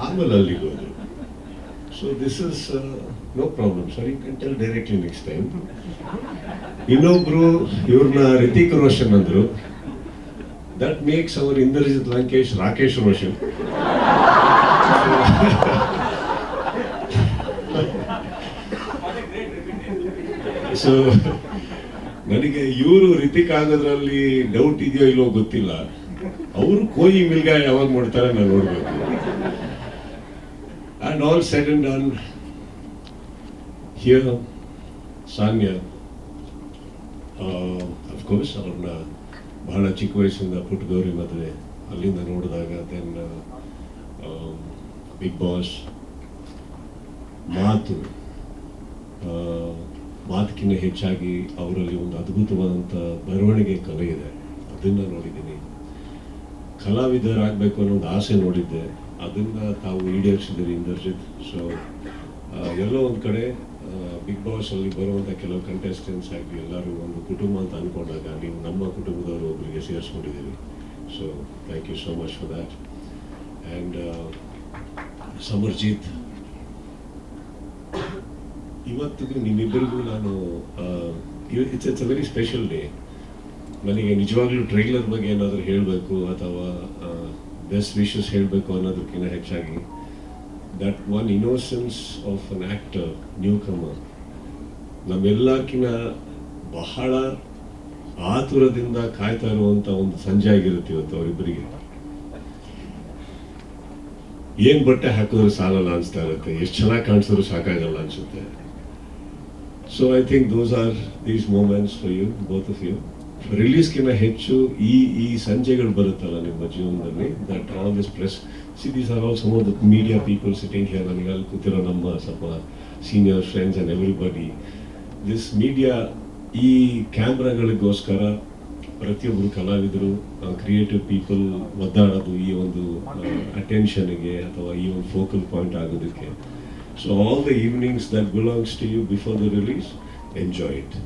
ಆಮೇಲೆ ಅಲ್ಲಿಗೆ ಹೋದ್ರು. So this is no problem sir, you can tell directly next time. ಇನ್ನೊಬ್ರು ಇವ್ರನ್ನ ರಿತಿಕ್ ರೋಷನ್ ಅಂದ್ರು. That makes our Indrajit Lankesh Rakesh Roshan. So ನನಗೆ ಇವರು ರಿತಿಕ್ ಆಗೋದ್ರಲ್ಲಿ ಡೌಟ್ ಇದೆಯೋ ಇಲ್ಲೋ ಗೊತ್ತಿಲ್ಲ. ಅವರು ಕೋಯಿ ಮಿಲ್ಗಾ ಯಾವಾಗ ಮಾಡ್ತಾರೆ ನಾನು ನೋಡ್ಬೇಕು. And all said and done here Sanya, of course ಅವ್ರನ್ನ ಬಹಳ ಚಿಕ್ಕ ವಯಸ್ಸಿಂದ ಪುಟ್ಟ ಗೌರಿ ಮದುವೆ ಅಲ್ಲಿಂದ ನೋಡಿದಾಗ, ದೆನ್ ಬಿಗ್ ಬಾಸ್, ಮಾತಕ್ಕಿಂತ ಹೆಚ್ಚಾಗಿ ಅವರಲ್ಲಿ ಒಂದು ಅದ್ಭುತವಾದಂಥ ಬರವಣಿಗೆ ಕಲೆ ಇದೆ, ಅದನ್ನು ನೋಡಿದ್ದೀನಿ. ಕಲಾವಿದರಾಗಬೇಕು ಅನ್ನೋ ಒಂದು ಆಸೆ ನೋಡಿದ್ದೆ, ಅದನ್ನು ತಾವು ಈಡೇರಿಸಿದ್ದೀರಿ ಇಂದ್ರಜಿತ್. ಸೊ ಎಲ್ಲೋ ಒಂದು ಕಡೆ ಬಿಗ್ ಬಾಸಲ್ಲಿ ಬರುವಂಥ ಕೆಲವು ಕಂಟೆಸ್ಟೆಂಟ್ಸ್ ಆಗಿ ಎಲ್ಲರೂ ಒಂದು ಕುಟುಂಬ ಅಂತ ಅಂದ್ಕೊಂಡಾಗ ನೀವು ನಮ್ಮ ಕುಟುಂಬದವರು ಒಬ್ಬರಿಗೆ ಸೇರಿಸ್ಕೊಂಡಿದ್ದೀರಿ. So thank you so much for that. And Samarjit, ಇವತ್ತಿಗೂ ನಿಮ್ಮಿಬ್ಬರಿಗೂ ನಾನು it's a very special day. ನನಗೆ ನಿಜವಾಗ್ಲೂ ಟ್ರೈಲರ್ ಬಗ್ಗೆ ಏನಾದರೂ ಹೇಳಬೇಕು ಅಥವಾ ಬೆಸ್ಟ್ ವಿಶಸ್ ಹೇಳಬೇಕು ಅನ್ನೋದಕ್ಕಿಂತ ಹೆಚ್ಚಾಗಿ that one innocence of an actor, newcomer, ನಮ್ಮೆಲ್ಲಕ್ಕಿಂತ ಬಹಳ ಆತುರದಿಂದ ಕಾಯ್ತಾ ಇರುವಂಥ ಒಂದು ಸಂಜೆ ಆಗಿರುತ್ತೆ ಇವತ್ತು ಅವರಿಬ್ಬರಿಗೆ. ಏನು ಬಟ್ಟೆ ಹಾಕಿದ್ರು ಸಾಲಲ್ಲ ಅನಿಸ್ತಾ ಇರುತ್ತೆ, ಎಷ್ಟು ಚೆನ್ನಾಗಿ ಕಾಣಿಸಿದ್ರು ಸಾಕಾಗಲ್ಲ ಅನಿಸುತ್ತೆ. So I think those are these moments for you, both of you. ರಿಲೀಸ್ಗಿಂತ ಹೆಚ್ಚು ಈ ಸಂಜೆಗಳು ಬರುತ್ತಲ್ಲ ನಿಮ್ಮ ಜೀವನದಲ್ಲಿ, that all this press, see these are all some of the media people sitting here. ನನಗೆ ಅಲ್ಲಿ ಕೂತಿರೋ ನಮ್ಮ ಸ್ವಲ್ಪ senior friends and everybody, this media ಈ ಕ್ಯಾಮ್ರಾಗಳಿಗೋಸ್ಕರ ಪ್ರತಿಯೊಬ್ಬರು ಕಲಾವಿದರು, ಕ್ರಿಯೇಟಿವ್ ಪೀಪಲ್ ಒದ್ದಾಡೋದು ಈ ಒಂದು ಅಟೆನ್ಷನ್ಗೆ ಅಥವಾ ಈ ಒಂದು ಫೋಕಲ್ ಪಾಯಿಂಟ್ ಆಗೋದಕ್ಕೆ. So all the evenings that belongs to you before the release, enjoy it.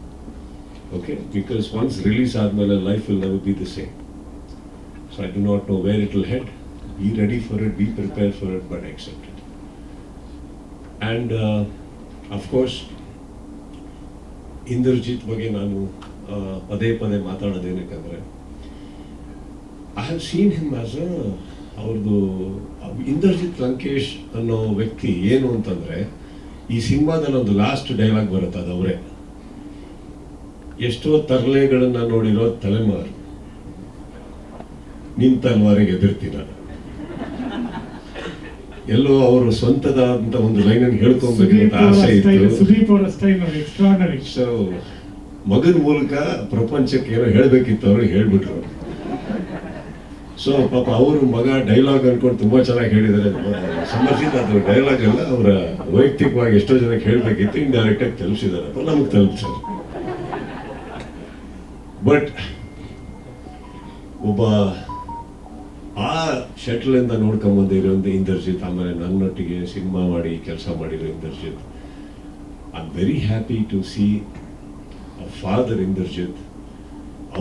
Okay, because once release ಆದಮೇಲೆ life will never be the same. So I do not know where it will head. Be ready for it, be prepare for it, but accept it. And of course Indrajit ಬಗ್ಗೆ ನಾನು ಪದೇ ಪದೇ ಮಾತಾಡೋದೇನಕ್ಕಂದರೆ, I have seen him as ಅವ್ರದ್ದು ಇಂದ್ರಜಿತ್ ಲಂಕೇಶ್ ಅನ್ನೋ ವ್ಯಕ್ತಿ ಏನು ಅಂತಂದರೆ, ಈ ಸಿನಿಮಾದಲ್ಲಿ ಒಂದು ಲಾಸ್ಟ್ ಡೈಲಾಗ್ ಬರುತ್ತೆ, ಅದು ಅವರೇ. ಎಷ್ಟೋ ತರಲೆಗಳನ್ನು ನೋಡಿರೋ ತಲೆಮಾರು, ನಿನ್ನ ತಲೆಮಾರಿಗೆ ಎದುರ್ತೀನ. ಎಲ್ಲೋ ಅವರು ಸ್ವಂತದಾದಂಥ ಒಂದು ಲೈನನ್ನು ಹೇಳ್ಕೊಬೇಕು ಅಂತ ಆಸೆ ಇತ್ತು. ಸೊ ಮಗನ ಮೂಲಕ ಪ್ರಪಂಚಕ್ಕೆ ಏನೋ ಹೇಳಬೇಕಿತ್ತು, ಅವರು ಹೇಳ್ಬಿಟ್ರು. ಸೊ ಪಾಪ ಅವರು ಮಗ ಡೈಲಾಗ್ ಅನ್ಕೊಂಡು ತುಂಬ ಚೆನ್ನಾಗಿ ಹೇಳಿದ್ದಾರೆ. ಸಮರ್ಜಿತ್ ಅದು ಡೈಲಾಗ್ ಅಲ್ಲ, ಅವರ ವೈಯಕ್ತಿಕವಾಗಿ ಎಷ್ಟೋ ಜನಕ್ಕೆ ಹೇಳಬೇಕಿತ್ತು, ಇಂಡೈರೆಕ್ಟಾಗಿ ತಲುಪಿಸಿದ್ದಾರೆ, ಅಥವಾ ನಮಗೆ ತಲುಪಿಸ್ತಾರೆ. ಬಟ್ ಒಬ್ಬ ಆ ಶಟ್ಲಿಂದ ನೋಡ್ಕೊಂಬಂದಿರೋಂಥ ಇಂದ್ರಜಿತ್, ಆಮೇಲೆ ನನ್ನೊಟ್ಟಿಗೆ ಸಿನಿಮಾ ಮಾಡಿ ಕೆಲಸ ಮಾಡಿರೋ Indrajit, I am very happy to see a father Indrajit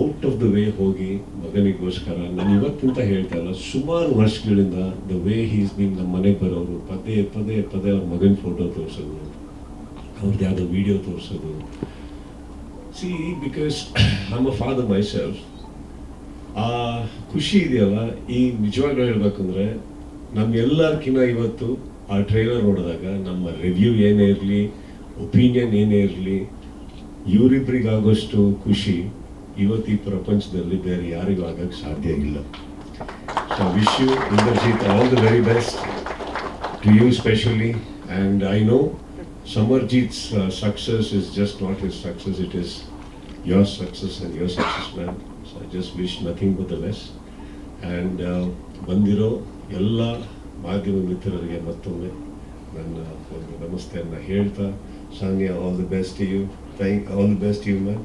out of the way ಹೋಗಿ ಮಗನಿಗೋಸ್ಕರ. ನಾನು ಇವತ್ತಿಂತ ಹೇಳ್ತಾ ಇಲ್ಲ, ಸುಮಾರು ವರ್ಷಗಳಿಂದ ದ ವೇ ಹೀಸ್ ಬೀನ್ ನಮ್ಮ ಮನೆಗೆ ಬರೋರು ಪದೇ ಪದೇ ಪದೇ ಅವ್ರ ಮಗನ ಫೋಟೋ ತೋರಿಸೋದು, ಅವ್ರದ್ದು ಯಾವುದೋ ವಿಡಿಯೋ ತೋರಿಸೋದು. C, because I am a father my self. ಆ ಖುಷಿ ಇದೆಯಲ್ಲ, ಈ ನಿಜವಾಗ್ಲೂ ಹೇಳ್ಬೇಕಂದ್ರೆ ನಮ್ಮೆಲ್ಲರ್ಕಿನ್ನ ಇವತ್ತು ಆ ಟ್ರೈಲರ್ ನೋಡಿದಾಗ ನಮ್ಮ ರಿವ್ಯೂ ಏನೇ ಇರಲಿ, ಒಪಿನಿಯನ್ ಏನೇ ಇರಲಿ, ಇವರಿಬ್ಬರಿಗಾಗೋಷ್ಟು ಖುಷಿ ಇವತ್ತು ಈ ಪ್ರಪಂಚದಲ್ಲಿ ಬೇರೆ ಯಾರಿಗೂ ಆಗಕ್ಕೆ ಸಾಧ್ಯ ಇಲ್ಲ. So I wish you, Indrajit, all the very best. To you especially. And I know Samarjit's success is just not his success, it is your success and your success, man. So I just wish nothing but the best. And ಬಂದಿರೋ ಎಲ್ಲ ಮಾಧ್ಯಮ ಮಿತ್ರರಿಗೆ ಮತ್ತೊಮ್ಮೆ ನನ್ನ ಒಂದು ನಮಸ್ತೆಯನ್ನು ಹೇಳ್ತಾ, Sanya, all the best to you. All the best you, man.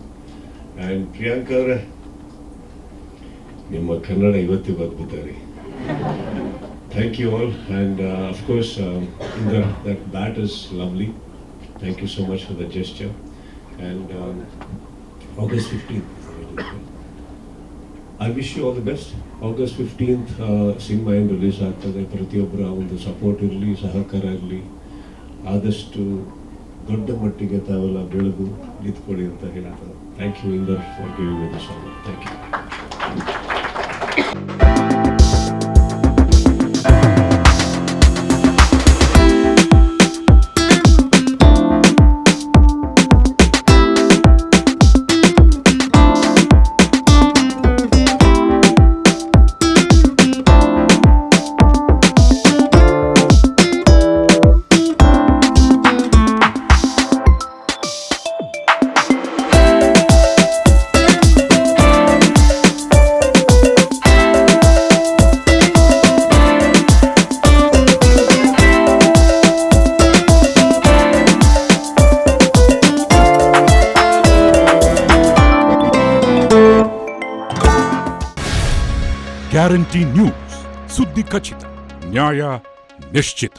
And Priyanka ಅವರೇ, ನಿಮ್ಮ ಕನ್ನಡ ಇವತ್ತಿಗೆ ಬಂದ್ಬಿಟ್ಟಾರೆ. Thank you all, and of course, Indra, that bat is lovely. Thank you so much for the gesture. And August 15th, I wish you all the best. August 15th, cinema ಏನು release ಆಗ್ತದೆ. ಪ್ರತಿಯೊಬ್ಬರ ಒಂದು support ಇರಲಿ, ಸಹಕಾರ ಇರಲಿ. ಆದಷ್ಟು ದೊಡ್ಡ ಮಟ್ಟಿಗೆ ತಾವೆಲ್ಲ ಬೆಳೆದು ನಿಂತ್ಕೊಳ್ಳಿ ಅಂತ ಹೇಳ್ತಾರೆ. Thank you Inder for giving me this honour. Thank you. Guarantee news, ಸುದ್ದಿ ಖಚಿತ, ನ್ಯಾಯ ನಿಶ್ಚಿತ.